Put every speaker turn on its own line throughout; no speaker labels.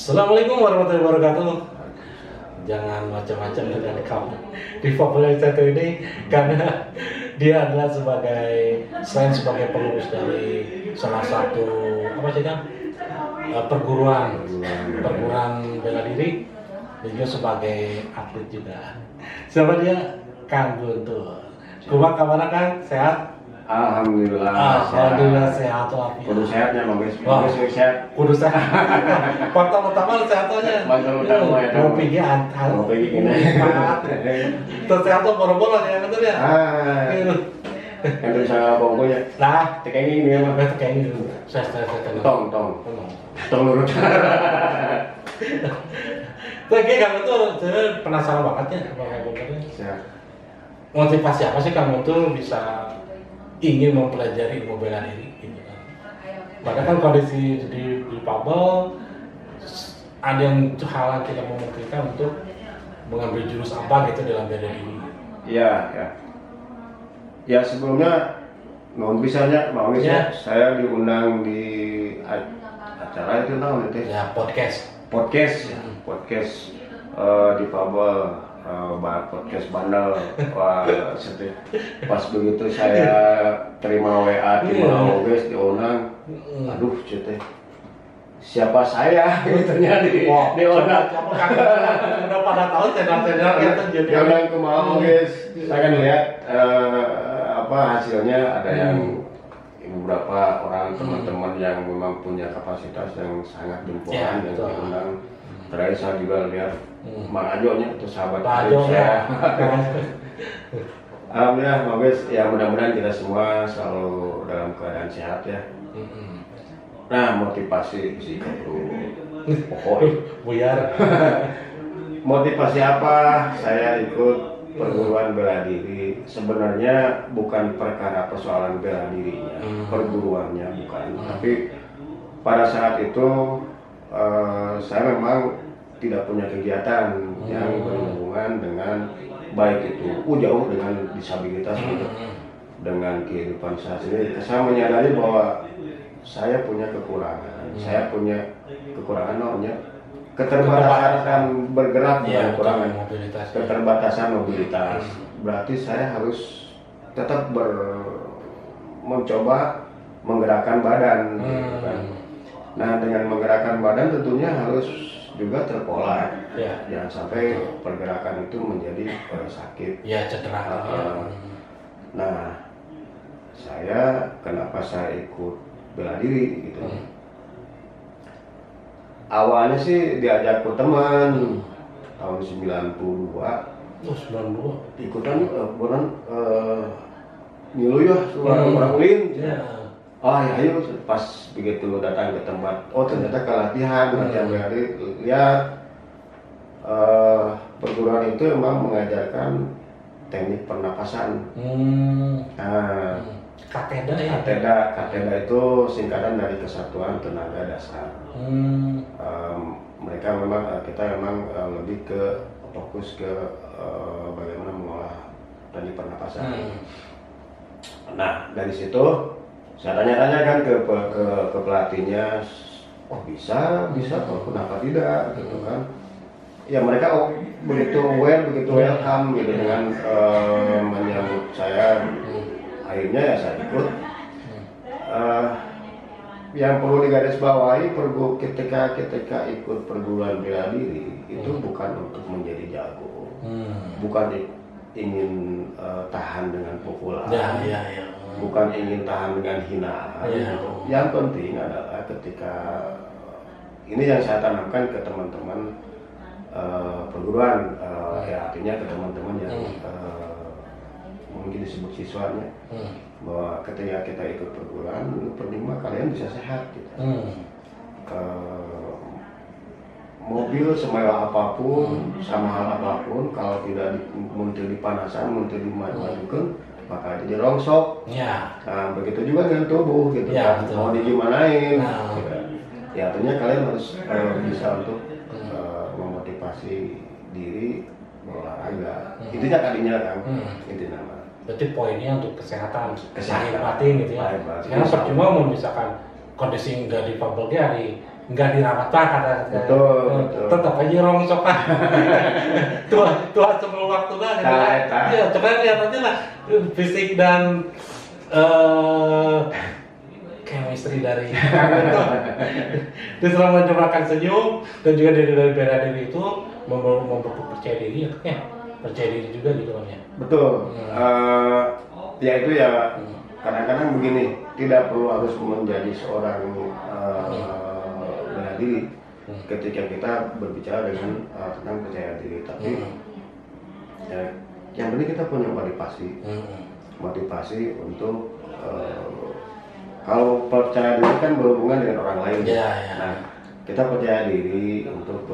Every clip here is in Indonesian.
Assalamualaikum warahmatullahi wabarakatuh. Jangan macam-macam dengan kamu di Fabel satu ini karena dia adalah selain sebagai pengurus dari salah satu perguruan bela diri, dia juga sebagai atlet juga. Siapa dia? Kang Guntur. Kumaha kabarna Kang? Sehat?
Alhamdulillah
sehat walafiat.
Kudu sehatnya Bang Guys.
Wah.
Sehat.
Kudu sehat. Faktor utama sehatnya.
Faktor utama ya.
Mau pergi antar.
Mau pergi gini.
Terus sehat tuh boro-boro ya betul ya.
Kan bisa pokoknya.
Nah,
Kayak gini ya Bang.
kayak ini dulu. Saya
Tong lurus.
Tapi kamu tuh sebenarnya penasaran banget ya sama kamu.
Sehat.
Motivasi apa sih kamu tuh bisa ingin mempelajari ilmu bela diri gitu kan? Padahal kan kondisi di Pabel ada yang halang tidak memungkinkan untuk mengambil jurus apa gitu dalam bela diri.
Iya, ya. Ya sebelumnya mohon bisanya mau
Ya.
saya diundang di acara itu namanya itu.
Ya podcast.
Podcast di Pabel. Podcast bandel. Wah, sedih. Pas begitu saya terima WA guys diundang. Aduh, cete. Siapa saya? Gitunya diundang.
Udah pada tahu tenar-tenar gitu jadi.
Diundang ke mau guys. Saya kan lihat hasilnya ada yang beberapa orang teman-teman yang memang punya kapasitas yang sangat jempolan yang diundang. Terakhir saya juga lihat Mang Ajonya itu sahabat saya. Alhamdulillah, Mabes, ya mudah-mudahan kita semua selalu dalam keadaan sehat ya. Nah, motivasi sih itu pokoknya.
Buyar.
Motivasi apa? Saya ikut perguruan bela diri. Sebenarnya bukan perkara persoalan bela dirinya, perguruannya bukan. Tapi pada saat itu saya memang tidak punya kegiatan yang berhubungan dengan baik itu jauh dengan disabilitas dengan kehidupan saya sendiri. Saya menyadari bahwa saya punya kekurangan, namanya keterbatasan bergerak, kekurangan keterbatasan mobilitas. Berarti saya harus tetap mencoba menggerakkan badan. Nah, dengan menggerakkan badan tentunya harus juga terpola, jangan sampai pergerakan itu menjadi sakit,
cedera.
Nah, kenapa saya ikut bela diri gitu? Awalnya sih diajak ke teman tahun 92.
92.
Ikutan ngilu ya, orang ulin. Oh ya, ayo pas begitu datang ke tempat, ternyata latihan bela diri, lihat perguruan itu memang mengajarkan teknik pernapasan. Kateda itu singkatan dari Kesatuan Tenaga Dasar. Kita memang lebih ke fokus ke bagaimana mengolah teknik pernapasan. Nah, dari situ saya tanya-tanya kan ke pelatihnya, bisa kok, kenapa tidak gitu kan? Ya mereka begitu welcome gitu dengan menyambut saya. Akhirnya ya saya ikut. Yang perlu digarisbawahi ketika ikut perguruan bela diri itu bukan untuk menjadi jago, bukan ingin tahan dengan pukulan. Bukan ingin tahan dengan hinaan. Yang penting adalah ketika ini yang saya tanamkan ke teman-teman perguruan, artinya ke teman-teman yang mungkin disebut siswanya, bahwa ketika kita ikut perguruan, pertama kalian bisa sehat gitu. Mobil semewah apapun, sama hal apapun, kalau tidak muncul di panasan, muncul di majukan, maka jadi rongsok. Nah, begitu juga dengan tubuh gitu kan. Mau digimanain. Ya artinya kalian harus bisa untuk memotivasi diri berolahraga. Intinya tadinya kan. Intinya.
Berarti poinnya untuk kesehatan batin gitu ya. Karena percuma mau misalkan kondisi nggak difabelnya nggak dirawat lah kata
betul.
tetap aja rongsok lah tua sebelum waktu lah gitu kan. Ya coba lihat aja lah fisik dan chemistry dari itu. Terus selama mencobakan senyum dan juga dari bela diri itu membentuk percaya diri ya, percaya diri juga gitu kan ya.
Betul. Ya itu ya kadang-kadang begini, tidak perlu harus menjadi seorang bela diri ketika kita berbicara dengan tentang percaya diri, tapi ya, yang penting kita punya motivasi untuk kalau percaya diri kan berhubungan dengan orang lain. Nah, kita percaya diri untuk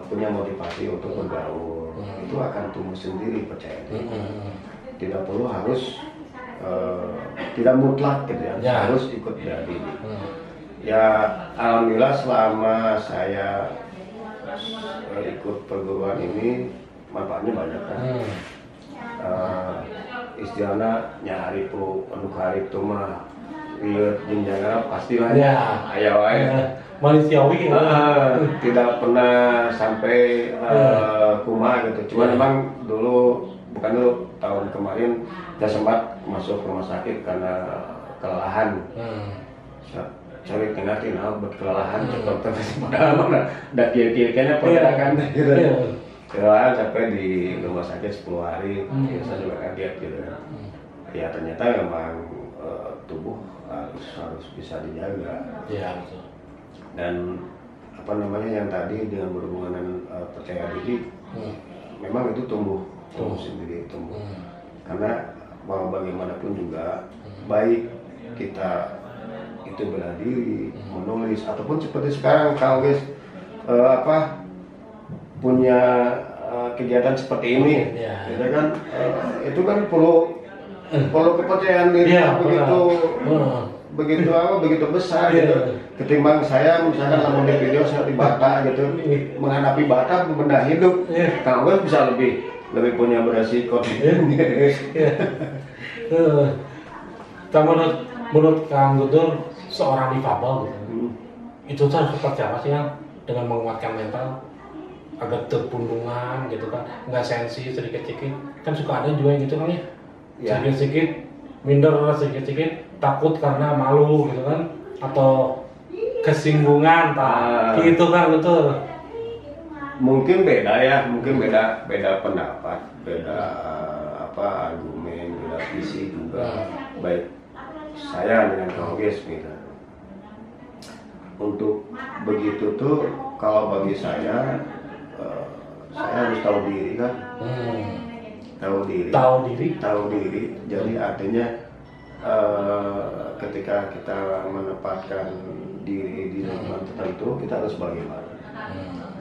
punya motivasi untuk bergaul, itu akan tumbuh sendiri percaya diri. Tidak perlu harus tidak mutlak gitu ya, harus ikut bela diri. Ya alhamdulillah selama saya ikut perguruan ini manfaatnya banyak kan. Istilahnya nyari anu karib tuh mah lihat jenjangnya pastilah ayo
manusiawi
tidak pernah sampai kumaha gitu. Cuma memang dulu tahun kemarin saya sempat masuk rumah sakit karena kelelahan. Cari tengah berkelelahan cepat padahal mana dak kira-kira pergerakan gitu. Kelelahan sampai di rumah sakit 10 hari. Saya juga kaget gitu. Ya ternyata memang tubuh harus bisa dijaga.
Iya betul.
Dan apa namanya yang tadi dengan berhubungan dengan percaya diri, memang itu tumbuh sendiri. Karena mau bagaimanapun juga baik kita itu bela diri, menulis ataupun seperti sekarang kalau guys punya kegiatan seperti ini, ya kan itu kan perlu kepercayaan diri begitu besar gitu. Ketimbang saya misalkan lama di video saya di bata gitu, menghadapi bata benda hidup, kalau guys bisa lebih punya beresiko.
Menurut Kang Guntur, seorang difabel gitu, itu harus seperti apa sih yang dengan menguatkan mental agar terpundungan gitu kan, nggak sensi sedikit-sedikit kan suka ada juga yang gitu kan ya, sedikit-sedikit minder, sedikit-sedikit takut karena malu gitu kan, atau kesinggungan gitu kan betul.
Mungkin beda pendapat, beda argumen, beda visi juga. Baik saya dengan Kang Oges gitu. Untuk begitu tuh kalau bagi saya harus tahu diri kan. Tahu diri. Jadi artinya ketika kita menempatkan diri di lingkungan tertentu, kita harus bagaimana.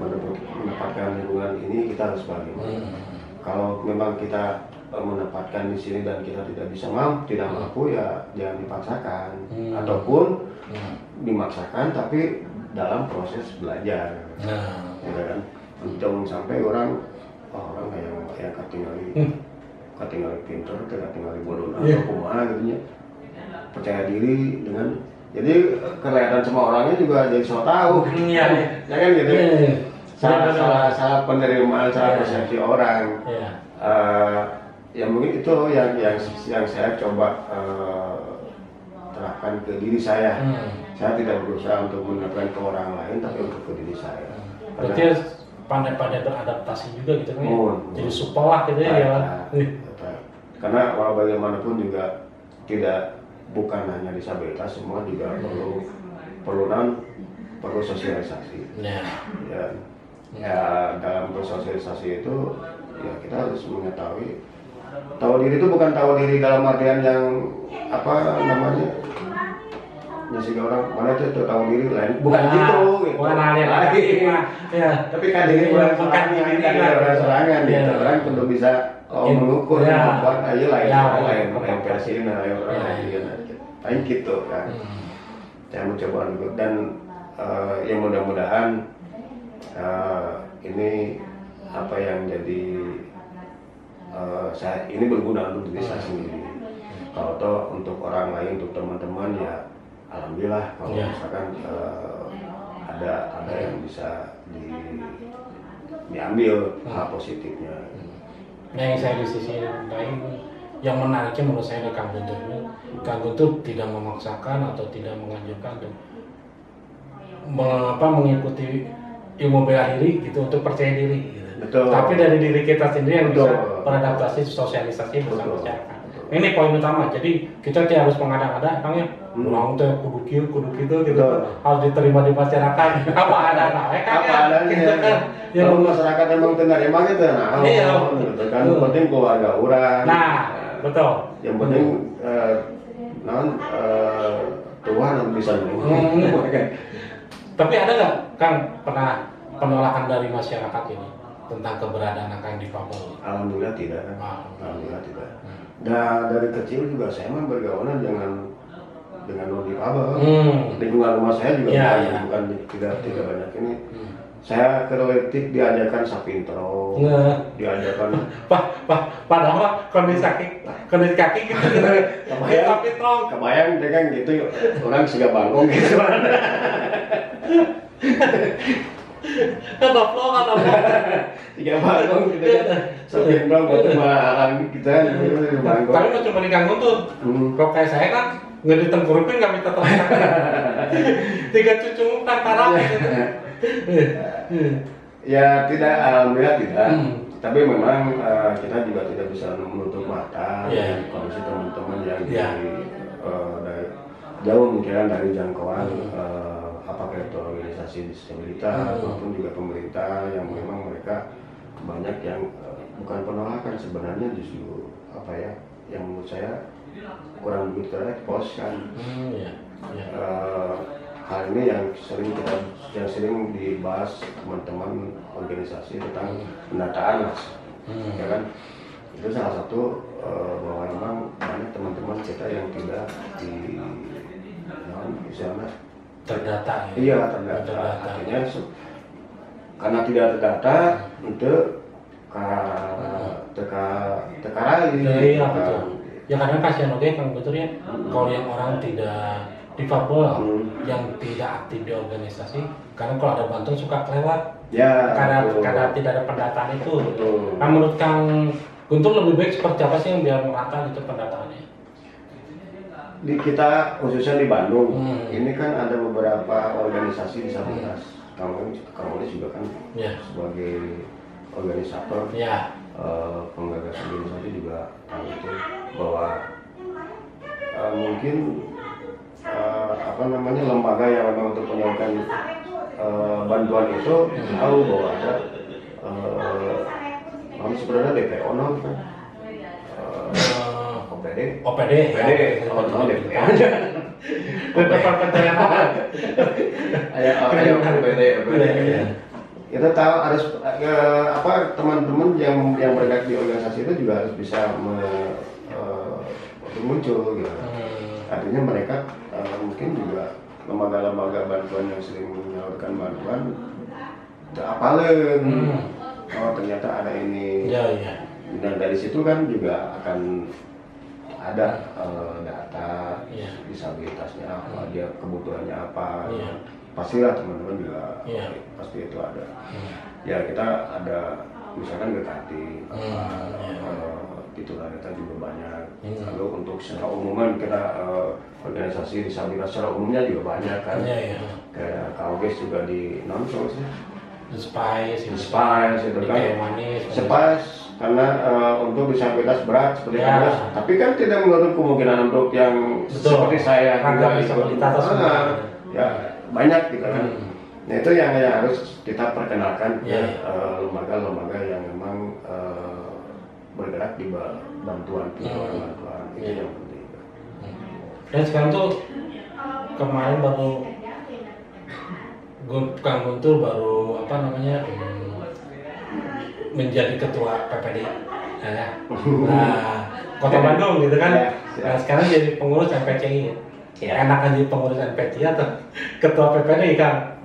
Menempatkan lingkungan ini kita harus bagaimana. Kalau memang kita menempatkan di sini dan kita tidak mampu ya jangan dipaksakan, ataupun dimaksakan tapi dalam proses belajar. Ya kan? Jangan sampai orang kayak katingali pintar, katingali bodoh atau kumaha gitu nya. Percaya diri dengan jadi kelihatan semua orangnya juga jadi so tahu. Ya kan gitu. Salah penerimaan, salah persepsi orang. Ya mungkin itu yang saya coba terapkan ke diri saya. Saya tidak berusaha untuk menerapkan ke orang lain, tapi untuk ke diri saya.
Berarti pandai-pandai beradaptasi juga gitu kan? Jadi supel lah gitu ya.
Karena walau bagaimanapun juga bukan hanya disabilitas, semua juga perlu sosialisasi. Ya dalam bersosialisasi itu ya kita harus mengetahui. Tahu diri itu bukan tahu diri dalam artian yang sehingga orang mana itu tahu diri lain bukan gitu.
Bukan hal yang lagi.
Tapi kan diri orang serangan gitu. Orang perlu bisa mengukur membuat aja lain versi lain orang lain gitu kan. Saya mencoba untuk dan yang mudah-mudahan ini apa yang jadi saya ini berguna untuk diri saya sendiri. Kalau toh untuk orang lain, untuk teman-teman ya alhamdulillah. Kalau misalkan ada yang bisa diambil hal positifnya.
Nah, yang saya di sisi lain yang menariknya menurut saya dari Kang Guntur ini, Kang Guntur tidak memaksakan atau tidak menganjurkan untuk mengikuti ilmu bela diri gitu untuk percaya diri gitu.
Betul.
Tapi dari diri kita sendiri yang
Betul.
bisa beradaptasi sosialisasi bersama masyarakat. Ini poin utama. Jadi kita tidak harus mengada-ngada, Kang ya. Orang tuh kudu kieu, kudu kitu gitu. Harus diterima di masyarakat. Apa adanya, Kang ya.
Apa
Gitu kan.
Ya masyarakat emang menerima gitu nah.
Iya.
Gitu kan. Yang penting keluarga orang.
Nah, betul.
Yang penting Tuhan yang bisa
Tapi ada nggak, Kang, pernah penolakan dari masyarakat ini tentang keberadaan anak difabel?
Alhamdulillah tidak. Alhamdulillah tidak. Nah, dari kecil juga saya mah bergaulan dengan non difabel. Lingkungan rumah saya juga bukan tidak banyak ini. Saya kreatif diajarkan sapintro, diajarkan
padahal kondisi kaki gitu
kebayang dengan gitu orang sudah bangkong gitu.
Ada
Tiga bangkong gitu kan, sapintro itu mahalan kita gitu bangkong.
Tapi cuma di Kang Guntur, kalau kayak saya kan nggak ditengkurupin nggak minta tolong. Tiga cucu tangkaran gitu.
Ya tidak, alhamdulillah tidak. Tapi memang kita juga tidak bisa menutup mata dengan kondisi teman-teman yang dari jauh mungkin dari jangkauan apakah itu organisasi disabilitas maupun juga pemerintah yang memang mereka banyak yang bukan penolakan sebenarnya justru apa ya yang menurut saya kurang begitu ekspos kan. Hal ini yang sering dibahas teman-teman organisasi tentang pendataan mas, ya kan? Itu salah satu bahwa memang banyak teman-teman kita yang tidak misalnya
terdata.
Iya terdata. Artinya karena tidak terdata untuk tekarai.
Iya betul. Ya kadang kasihan oke Kang Guntur ya, kalau yang orang tidak difabel yang tidak aktif di organisasi, karena kalau ada bantuan suka kelewat.
Ya.
Karena tidak ada pendataan itu. Nah, menurut Kang Guntur lebih baik seperti apa sih yang biar merata gitu pendataannya?
Di kita khususnya di Bandung, ini kan ada beberapa organisasi disabilitas. Kamu juga kan sebagai organisator, penggagas organisasi juga tahu itu bahwa mungkin lembaga yang memang untuk menyalurkan bantuan itu tahu bahwa ada sebenarnya DPO kan OPD DPO aja
perpecahan
ayo OPD kita tahu harus teman-teman yang bergerak di organisasi itu juga harus bisa muncul gitu. Artinya mereka mungkin juga lembaga-lembaga bantuan yang sering menyalurkan bantuan udah apalin ternyata ada ini dan dari situ kan juga akan ada data disabilitasnya apa, dia kebutuhannya apa, pastilah teman-teman juga pasti itu ada. Ya kita ada misalkan Bekati titular kita juga banyak. Lalu untuk secara umuman kita organisasi disabilitas secara umumnya juga banyak kan. Kayak KOGES juga di non-sos ya.
Spice itu
kan. Spice karena untuk disabilitas berat seperti KOGES. Tapi kan tidak menutup kemungkinan untuk yang seperti saya juga
disabilitas
ya banyak gitu kan. Nah itu yang harus kita perkenalkan ke lembaga-lembaga yang memang bergerak di bantuan itu yang penting.
Dan sekarang tuh kemarin baru Kang Guntur baru menjadi ketua PPD Kota Bandung gitu kan. Nah sekarang jadi pengurus NPCI. Enakan jadi pengurus NPCI atau ketua PPD kan?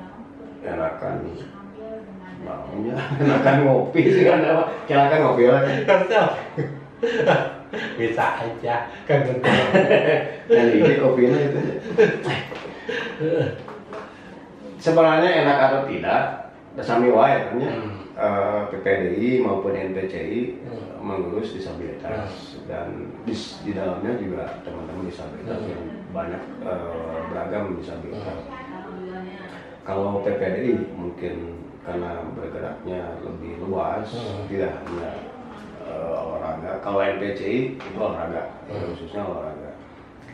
Enakan ngopi sih kan kira-kira ngopi lah
bisa aja Kang Guntur
jadi kopinya itu sebenarnya enak atau tidak, sami wae kan ya. PPDI maupun NPCI mengurus disabilitas dan di dalamnya juga teman-teman disabilitas yang banyak beragam disabilitas. Kalau PPDI mungkin karena bergeraknya lebih luas, tidak hanya olahraga. Kalau NPCI itu olahraga, khususnya olahraga.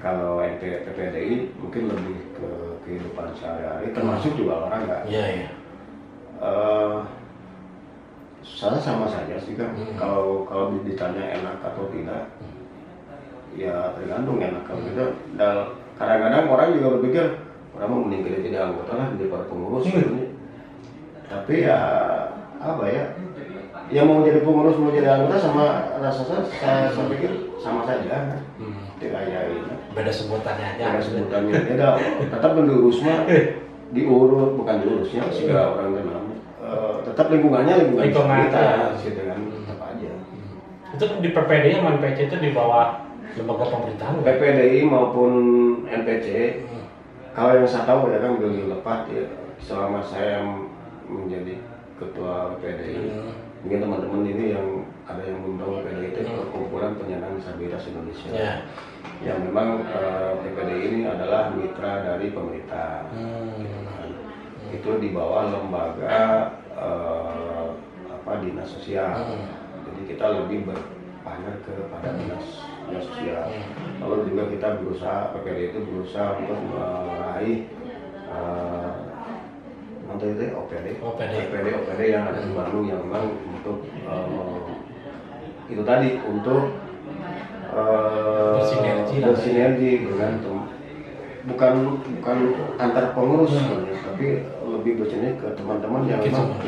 Kalau PPDI mungkin lebih ke kehidupan sehari-hari, termasuk juga olahraga.
Iya.
Saya sama saja sih kan. Kalau ditanya enak atau tidak, ya tergantung enak kalau tidak. Dan kadang-kadang orang juga berpikir orang mau meninggal jadi anggota lah jadi para pengurus. Tapi ya apa ya? Yang mau jadi pengurus mau jadi anggota sama saya pikir sama saja. Tidak ya ini.
Beda sebutannya aja.
Beda sebutannya. Beda. Tetap mengurus mah diurut bukan diurusnya sih orang namanya. Tetap lingkungan kita gitu kan tetap aja.
Itu di PPDI sama NPC itu di bawah lembaga pemerintahan.
PPDI maupun NPC kalau yang saya tahu ya kan beliau lepas ya selama saya menjadi ketua PPDI mungkin teman-teman ini yang ada yang belum tahu PPDI itu perkumpulan penyandang disabilitas Indonesia yang memang PPDI ini adalah mitra dari pemerintah. Itu di bawah lembaga dinas sosial. Jadi kita lebih berpanjang kepada dinas sosial. Lalu juga kita berusaha PPD itu berusaha untuk meraih OPD yang ada di Bandung yang memang untuk itu tadi untuk bersinergi dengan bukan antar pengurus sebenarnya, tapi lebih bersinergi ke teman-teman yang memang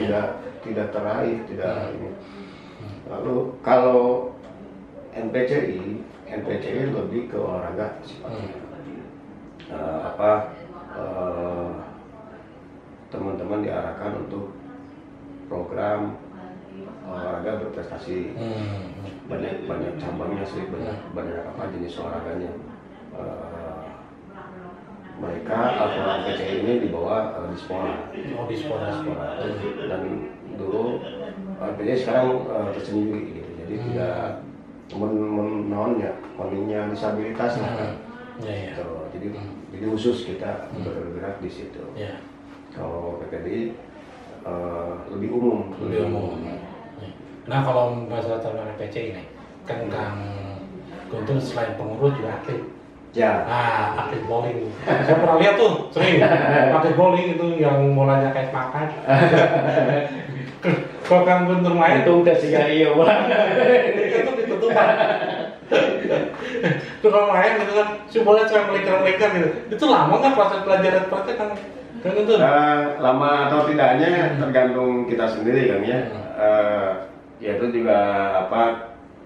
tidak teraih, tidak ini. Lalu kalau NPCI lebih ke olahraga sifatnya. Teman-teman diarahkan untuk program olahraga berprestasi. Banyak cabangnya sih, banyak jenis olahraganya. Mereka aturan PCI ini dibawa Dispora. Dan dulu PCI sekarang tersendiri gitu. Jadi tidak menonnya disabilitas lah kan. Jadi khusus kita bergerak di situ. Kalau PPDI lebih umum.
Nah kalau masalah tentang PCI ini kan Kang Guntur selain pengurus juga aktif. Aktif bowling. Saya pernah lihat tuh sering aktif bowling itu yang bolanya kayak makan. Kalau Kang Guntur main
itu udah sih iya bola.
Itu ditutupan. Tuh kalau main gitu kan, si bola cuma melingkar gitu. Itu lama nggak proses pelajaran Kang Guntur?
Lama atau tidaknya tergantung kita sendiri kan ya. Ya itu juga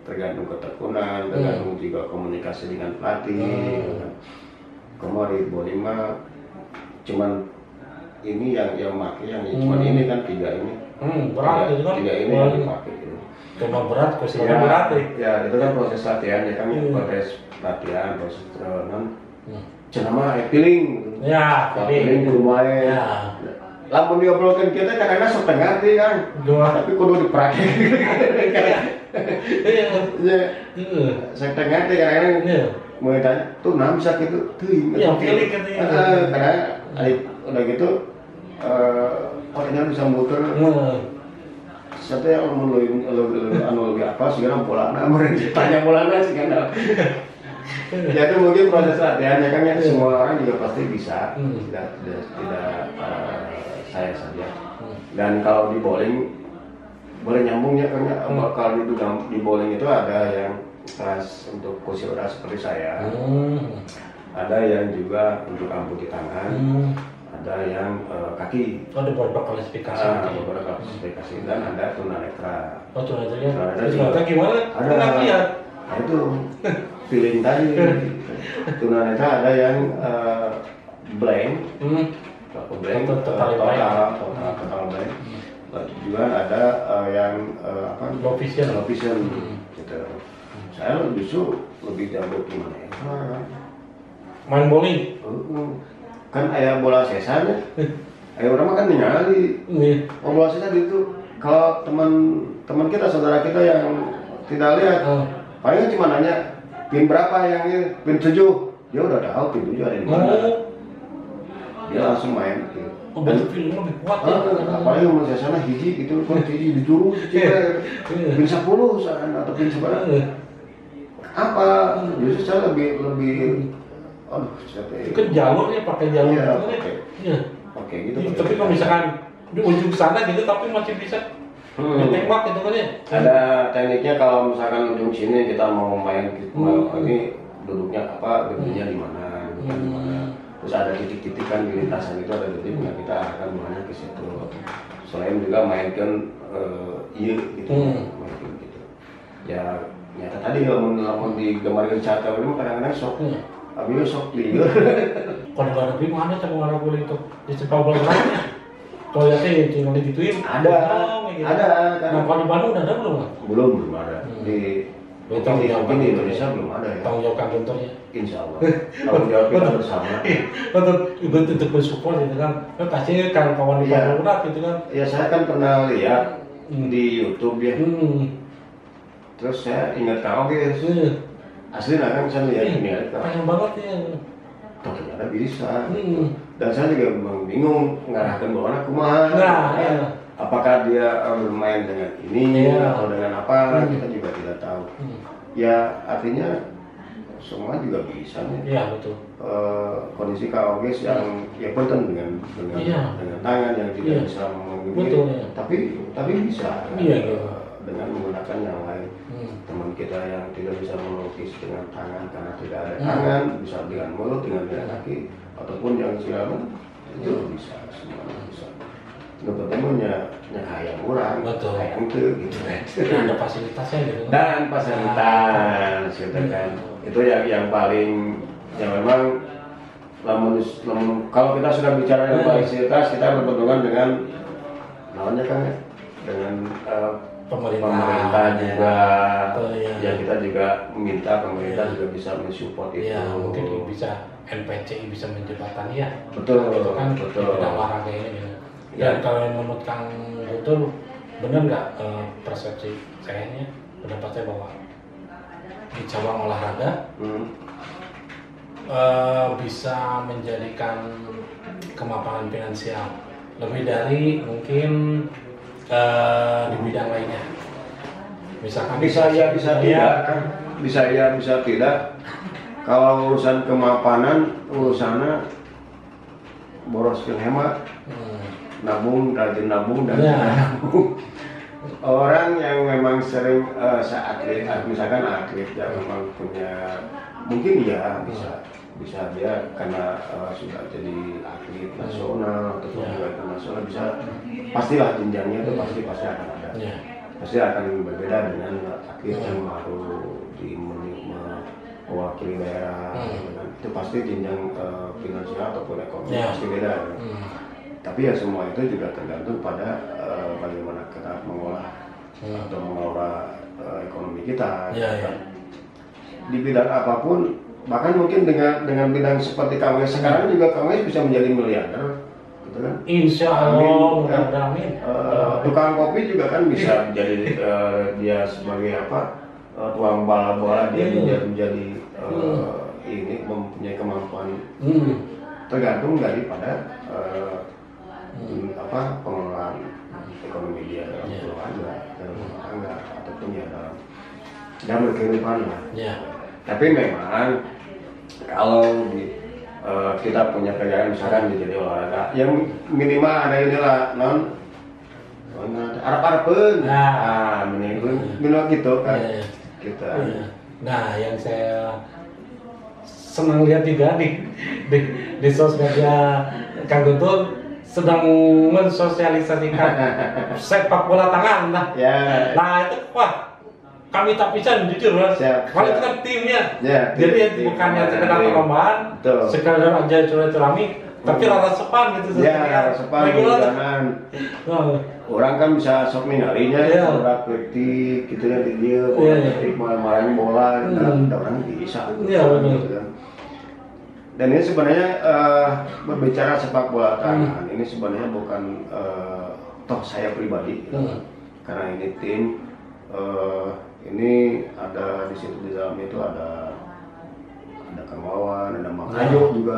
tergantung ketekunan, tergantung juga komunikasi dengan pelatih. Kemarin bowling mah cuman ini yang pakai yang cuman ini kan 3 ini.
Berat itu kan.
3 ini yang dipakai gitu.
Cuma berat, kursinya berat
ya. Itu kan proses latihan ya kan, proses latihan, proses cenama feeling gitu. Feeling kudu main. Lamun diobrolkeun kita kadang-kadang setengah teh kan. Tapi kudu dipraktek. Setengah teh kadang-kadang mau tanya, tuh naon bisa kitu teuing.
Feeling katanya.
Kadang udah gitu orangnya bisa muter. Saya anu lebih apa sih kan polana meureun tanya polana sih kan. Ya itu mungkin proses latihannya kan ya semua orang juga pasti bisa. Tidak saya saja. Dan kalau di bowling boleh nyambungnya kan kalau di bowling itu ada yang kelas untuk kursi roda seperti saya. Ada yang juga untuk amputasi tangan. Ada yang kaki.
Ada beberapa klasifikasi.
Beberapa klasifikasi dan ada tunanetra.
Tunanetra gimana?
Ada lihat. Itu feeling tadi. Tunanetra ada yang blank. Blank total blank. Juga ada yang
low vision
gitu. Saya justru lebih jago tunanetra.
Main bowling?
Kan aya bola sesanya. Ayo orang mah kan ningali. Ngobrol tadi itu kalau teman kita, saudara kita yang tidak lihat, paling cuma nanya pin berapa yang ini, pin 7. Dia udah tahu pin 7 ada di mana. Dia langsung main gitu.
Berarti filmnya lebih kuat ya.
Apalagi yang di sana hiji gitu, kan hiji di jurus, pin 10 atau pin seberapa. Apa? Justru saya lebih aduh,
itu kan jalurnya pakai jalur
iya. Oke, gitu.
Tapi kalau misalkan di ujung sana gitu tapi masih bisa ditembak gitu kan ya.
Ada tekniknya kalau misalkan ujung sini kita mau main ini duduknya apa, duduknya di mana, di mana. Terus ada titik-titik kan di lintasan itu ada titik yang kita akan mana ke situ. Selain juga mainkan iya gitu. Gitu. Ya nyata tadi lamun digambarkan cara ini kadang-kadang sok. Abi sok liur.
Kalau di luar negeri mana cara warna kulit itu di Cipabel orangnya? Kalau ya sih tinggal digituin.
Ada.
Nah kalau di Bandung udah ada belum?
Belum ada. Di Indonesia belum ada ya.
Tanggung jawab kantornya.
Insya Allah. Tanggung jawab kita bersama.
Untuk bersupport gitu kan. Kasih kawan di Bandung udah gitu kan.
Ya saya kan pernah lihat di YouTube ya. Terus saya ingat kau guys. Asli kan saya lihat ini
panjang banget ya.
Ternyata bisa. Dan saya juga bingung mengarahkan bawaan kumaha. Apakah dia bermain dengan ini atau dengan apa, kita juga tidak tahu. Ya artinya semua juga bisa nih.
Iya betul.
Kondisi KOGS yang ya penting dengan tangan yang tidak bisa menggigit. Tapi bisa. Dengan menggunakan yang lain. Teman kita yang tidak bisa melukis dengan tangan karena tidak ada tangan, bisa dengan mulut, dengan kaki, ataupun yang silakan itu bisa, semuanya bisa. Nggak temennya hayang orang, hayang itu gitu.
Dan ada fasilitasnya gitu.
Dan fasilitas gitu kan. Itu yang paling yang memang kalau kita sudah bicara dengan fasilitas, kita berhubungan dengan namanya kan dengan pemerintah juga, ya kita juga minta pemerintah juga bisa mensupport itu.
Ya, mungkin bisa NPCI bisa menjembatani ya.
Betul,
gitu kan,
betul.
Bidang olahraga ini. Dan kalau menurut Kang Guntur, benar nggak persepsi saya pendapat saya bahwa di cabang olahraga bisa menjadikan kemapanan finansial lebih dari mungkin di bidang lainnya, misalkan
bisa tidak kan, bisa tidak. Kalau urusan kemapanan urusannya boros yang hemat, rajin nabung dan nabung. Orang yang memang sering misalkan atlet yang memang punya mungkin ya bisa dia karena sudah jadi atlet nasional atau juga internasional bisa pastilah jenjangnya itu pasti akan ada. Pasti akan berbeda dengan atlet yang baru mewakili daerah. Itu pasti jenjang finansial ataupun ekonomi pasti beda. Tapi ya semua itu juga tergantung pada bagaimana kita mengolah atau mengelola ekonomi kita. Di bidang apapun, bahkan mungkin dengan bidang seperti KWS sekarang juga KWS bisa menjadi miliarder, gitu kan?
Insya Allah, amin.
Tukang kopi juga kan bisa menjadi dia sebagai tuang bola dia menjadi ini mempunyai kemampuan. Tergantung daripada pengelolaan ekonomi dia dalam keluarga ataupun ya dalam berkehidupan lah. Tapi memang kalau kita punya kerjaan misalkan menjadi olahraga yang minimal ada inilah arep-arepen minimal gitu kan kita.
Nah yang saya senang lihat juga di sosmednya Kang Guntur sedang mensosialisasikan sepak bola tangan nah itu kami tak bisa jujur mas. Kalau itu kan timnya, jadi bukannya sekedar perlombaan, sekedar aja curami, tapi rasa sepan gitu.
Rasa sepan, jangan. Orang kan bisa sok ningalinya, orang kritik, gitu ya dia, orang kritik marah-marahin bola, ada orang bisa. Gitu kan. Dan ini sebenarnya berbicara sepak bola tangan, ini sebenarnya bukan toh saya pribadi, karena ini tim, ini ada di situ di dalam itu ada Kang Wawan, ada Mang Hajo juga.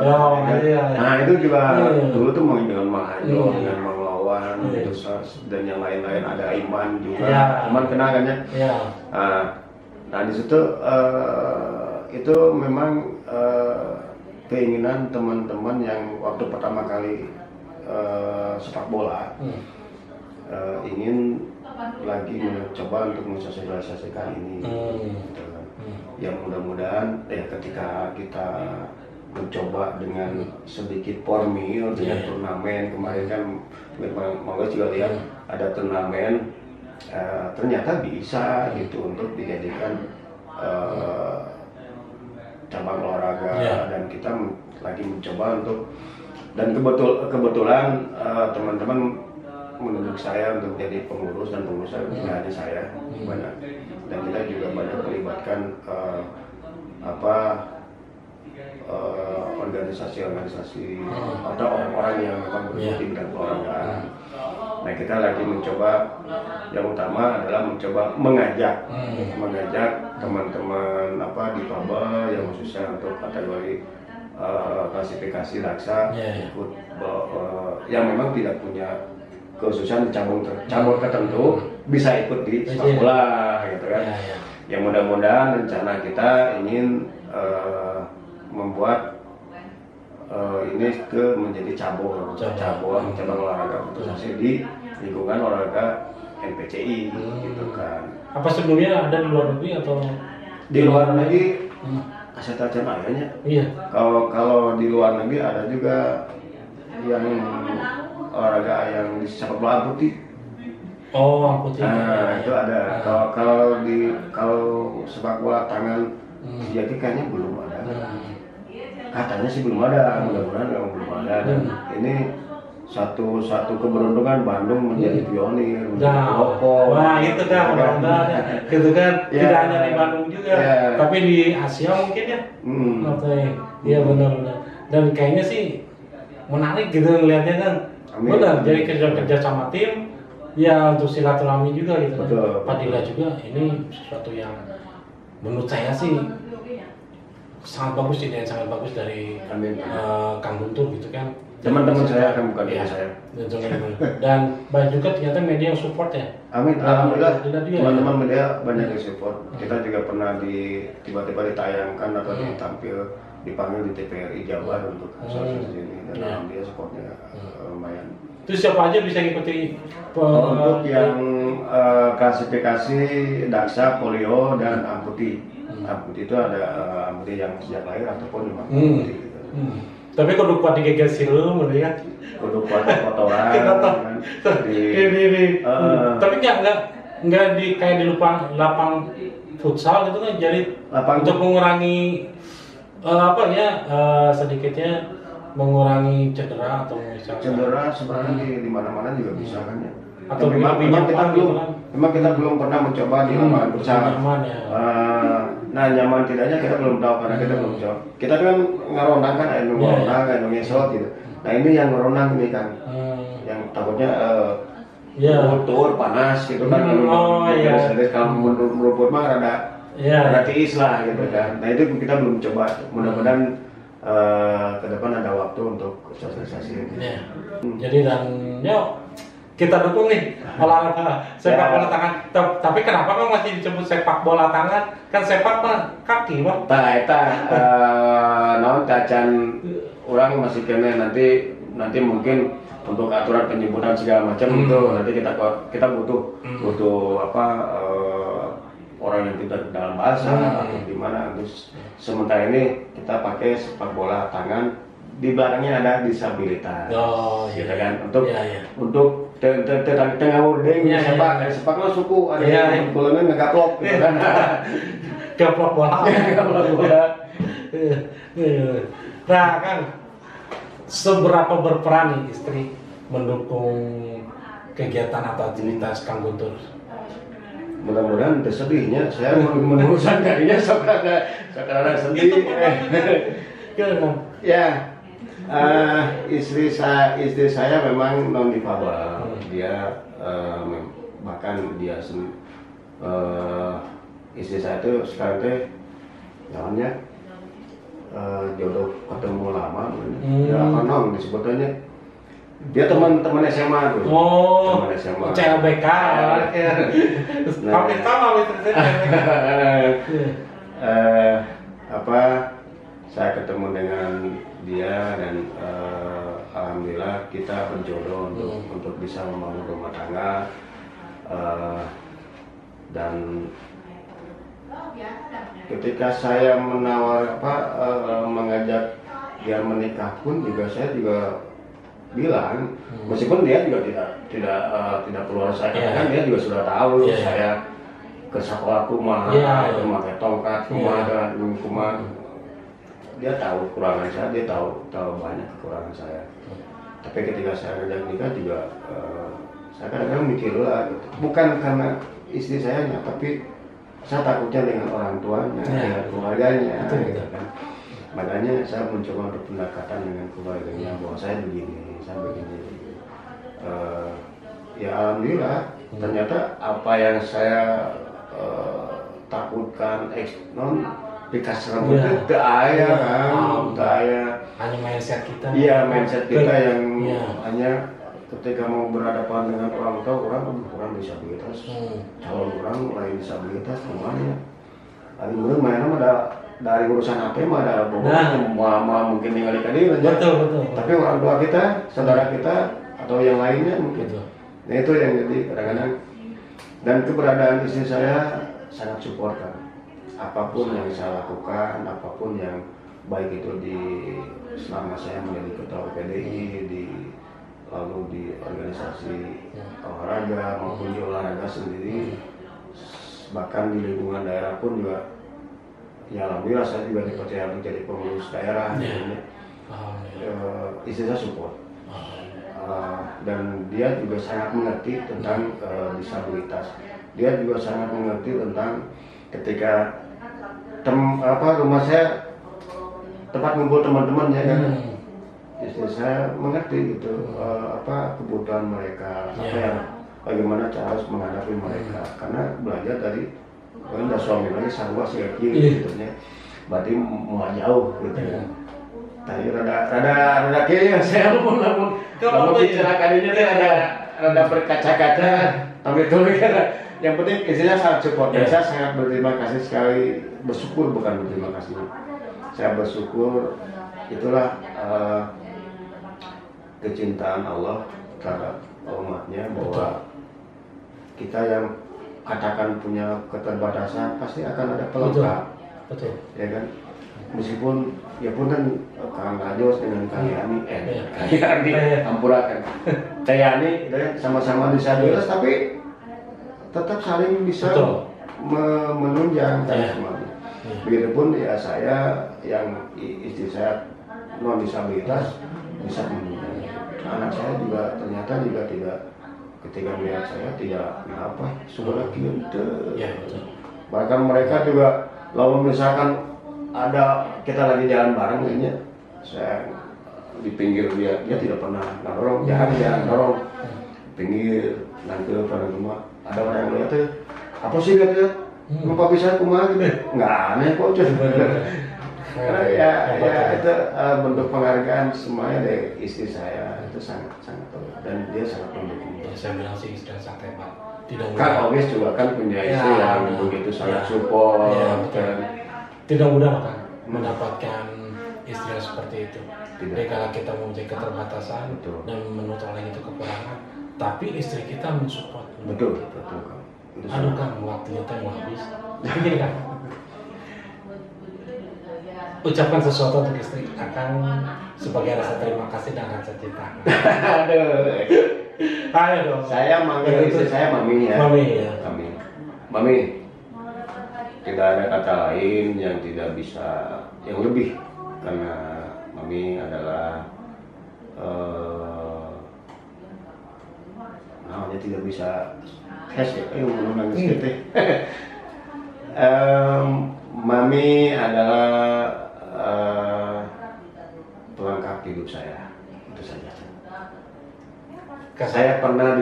Nah itu juga dulu tuh dengan Mang Hajo, dengan Mang Wawan, dan yang lain-lain, ada Iman juga. Iman kenal kan ya? Nah di situ itu memang keinginan teman-teman yang waktu pertama kali sepak bola ingin lagi mencoba untuk mensosialisasikan ini. Ya mudah-mudahan ketika kita mencoba dengan sedikit formil dengan turnamen kemarin kan Mang juga lihat ada turnamen ternyata bisa gitu untuk dijadikan cabang olahraga dan kita lagi mencoba untuk, dan kebetulan teman-teman menunjuk saya untuk jadi pengurus, dan pengurusnya tidak hanya saya banyak, dan kita juga banyak melibatkan organisasi-organisasi atau orang-orang yang memang bergerak di bidang olahraga. Nah kita lagi mencoba, yang utama adalah mencoba mengajak teman-teman di Pabel yang khususnya untuk kategori klasifikasi laksa ikut yang memang tidak punya khususan cabang tertentu bisa ikut di sepak bola gitu kan. Yang mudah-mudahan rencana kita ingin membuat ini menjadi cabang olahraga khususnya di lingkungan olahraga NPCI gitu kan.
Apa sebelumnya ada di luar negeri atau
di luar negeri? Saya tahu ayahnya. Iya. Kalau di luar negeri ada juga yang olahraga yang di sepak bola amputi.
Oh, amputi.
Nah, itu ada. Kalau sepak bola tangan jadi kayaknya belum ada. Katanya sih belum ada, mudah-mudahan belum ada. Dan ini satu keberuntungan Bandung menjadi pionir, menjadi pelopor.
Wah, itu kan mudah-mudahan gitu kan. Tidak hanya di Bandung juga, tapi di Asia mungkin ya. Iya benar-benar. Dan kayaknya sih menarik gitu ngelihatnya kan. Benar, jadi kerja sama tim ya untuk silaturahmi juga gitu.
Betul.
Padilla juga ini sesuatu yang menurut saya sih sangat bagus, ide yang sangat bagus dari Kang Guntur gitu kan.
Teman-teman saya kan bukan saya.
Dan banyak juga ternyata media yang support ya.
Amin, alhamdulillah. Teman-teman media banyak yang support. Kita juga pernah tiba-tiba ditayangkan atau dipanggil di TVRI Jabar untuk kasus ini, dan alhamdulillah supportnya lumayan.
Itu siapa aja bisa ngikuti?
Untuk yang klasifikasi daksa, polio, dan amputi. Amputi itu ada amputi yang sejak lahir ataupun memang amputi gitu.
Tapi kalau kuat digeger silu, mendingan.
Kudu kuat kotoran.
Tapi nggak kayak di lapang futsal gitu kan, jadi untuk mengurangi sedikitnya mengurangi cedera atau misalnya
cedera sebenarnya di mana-mana juga bisa kan ya.
Atau
memang kita belum pernah mencoba di lapangan futsal. Nah nyaman tidaknya kita belum tahu karena kita belum coba. Kita kan ngeronang kan, ngeronang, ngesot gitu. Nah ini yang ngeronang ini kan, yang takutnya kotor, panas gitu kan. Kalau merumput mah rada tiis lah gitu kan. Nah itu kita belum coba. Mudah-mudahan ke depan ada waktu untuk sosialisasi ini.
Jadi dan kita dukung nih olahraga sepak bola tangan. Tapi kenapa kan masih disebut sepak bola tangan? Kan sepak mah kaki mah.
Naon cacan orang masih kena nanti mungkin untuk aturan penyebutan segala macam itu nanti kita butuh orang yang tidak dalam bahasa atau gimana. Terus sementara ini kita pakai sepak bola tangan, di belakangnya ada disabilitas, gitu kan, untuk tengah wording sepak lo suku ada yang golongan ngegaplok gitu kan.
Gaplok bola. Nah kan, seberapa berperan nih istri mendukung kegiatan atau aktivitas Kang Guntur?
Mudah-mudahan tersedihnya, saya menurut sangkanya saudara sedih. Ya, istri saya memang non difabel. Dia bahkan dia istri saya tuh sekarang teh namanya jodoh ketemu lama. Ya apa non disebutnya? Dia teman SMA tuh.
Oh,
teman SMA.
CLBK. Hampir sama istri saya.
Saya ketemu dengan dia dan alhamdulillah kita berjodoh untuk bisa membangun rumah tangga dan ketika saya mengajak dia menikah pun juga saya juga bilang meskipun dia juga tidak keluar saya kan dia juga sudah tahu saya ke sekolah kumaha memakai tongkat kumaha dan kumaha. Dia tahu kekurangan saya, dia tahu banyak kekurangan saya. Tapi ketika saya ngajak nikah juga saya kadang-kadang mikir lah gitu. Bukan karena istri saya tapi saya takutnya dengan orang tuanya, dengan keluarganya gitu kan. Makanya saya mencoba untuk pendekatan dengan keluarganya bahwa saya begini. Ya alhamdulillah ternyata apa yang saya takutkan dikasih rambut itu daya
hanya mindset kita.
Iya, mindset kita yang hanya ketika mau berhadapan dengan orang tua orang disabilitas, calon orang lain disabilitas kemana ya? Tadi mungkin mainnya ada dari urusan apa mah ada mama mungkin tinggal di kali aja.
Betul.
Tapi orang tua kita, saudara kita atau yang lainnya mungkin. Nah itu yang jadi kadang-kadang dan keberadaan istri saya sangat support kan. Apapun yang saya lakukan, apapun yang baik itu selama saya menjadi ketua PDI, lalu di organisasi olahraga maupun di olahraga sendiri, bahkan di lingkungan daerah pun juga, ya alhamdulillah saya juga dipercaya menjadi pengurus daerah. Istri saya support, dan dia juga sangat mengerti tentang disabilitas. Dia juga sangat mengerti tentang ketika rumah saya tempat ngumpul teman-teman ya kan. Istri saya mengerti gitu kebutuhan mereka, bagaimana cara harus menghadapi mereka karena belajar dari udah suami lagi sarwa sih gitu ya. Berarti mau jauh gitu ya. Tadi rada kayaknya saya mau bicara kalinya rada berkaca-kaca tapi itu kan yang penting istrinya sangat support dan saya sangat berterima kasih sekali, bersyukur bukan berterima kasih, saya bersyukur itulah kecintaan Allah terhadap umatnya bahwa kita yang katakan punya keterbatasan pasti akan ada pelengkap.
Betul.
Ya kan, meskipun ya pun kan Kang Ajos dengan Kang Yani ampurakan Tayani sama-sama disabilitas tapi tetap saling bisa menunjang semuanya. Begitupun ya saya yang istri saya non disabilitas bisa menunjang. Anak saya juga ternyata juga tidak, ketika melihat saya tidak sudah gitu. Bahkan mereka juga lalu misalkan ada kita lagi jalan bareng kayaknya saya di pinggir dia tidak pernah dorong, jarang dorong pinggir nanti pada rumah ada orang yang lihat apa sih lihat lupa bisa kumaha gitu nggak aneh kok karena ya itu bentuk penghargaan semuanya dari istri saya itu sangat dan dia sangat mendukung.
Saya bilang sih istri sangat hebat.
Kan obvious juga kan punya istri yang begitu sangat support dan
tidak mudah kan mendapatkan istri yang seperti itu. Jadi kalau kita mempunyai keterbatasan dan menurut orang itu kekurangan, tapi istri kita mensupport.
Betul.
Aduh kan waktunya mau habis. Gini kan. Ucapkan sesuatu untuk istri akan sebagai rasa terima kasih dan rasa cinta. Ayo dong.
Saya manggil istri saya Mami ya. Mami. Tidak ada kata lain yang tidak bisa, yang lebih karena Mami adalah namanya tidak bisa nangis gitu. Mami adalah hidup saya. Itu saja. Saya pernah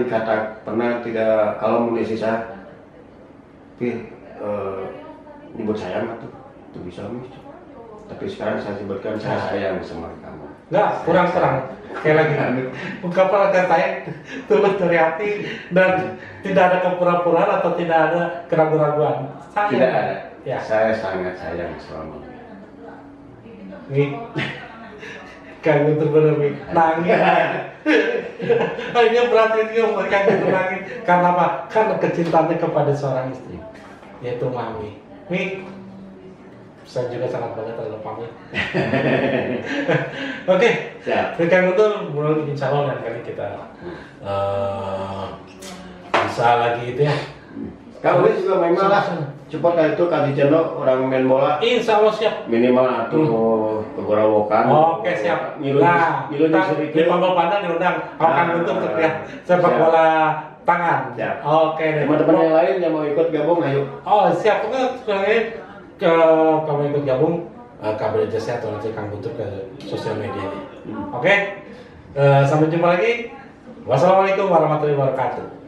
tidak kalau munisi saya, nyebut saya mah tuh bisa mis. Tapi sekarang saya sebutkan saya sayang sama kamu.
Enggak, kurang. Kayak lagi ungkapan saya tulus dari hati dan tidak ada kepura-puraan atau tidak ada keraguan-raguan.
Tidak ada.
Ya.
Saya sangat sayang sama kamu.
Nih. Kagum bener nih, nangis. Akhirnya berarti dia mereka nangis. Karena apa? Karena kecintaannya kepada seorang istri, yaitu Mami. Nih, saya juga sangat bangga terhadap Mami. Oke, Kang Guntur, mulai insya Allah lain kali kita bisa lagi itu ya.
Kamu juga main malah. Cepat kayak itu kasih channel orang main bola.
Insya Allah siap.
Minimal atau kegorowokan.
Oke siap. Nah, kita di Pangkal Pandan diundang. Kang Guntur terlihat sepak bola tangan.
Siap.
Oke.
Teman-teman yang lain yang mau ikut gabung, ayo.
Oh siap. Kamu ikut gabung kabar aja atau nanti Kang Guntur ke sosial media ini. Oke. Sampai jumpa lagi. Wassalamualaikum warahmatullahi wabarakatuh.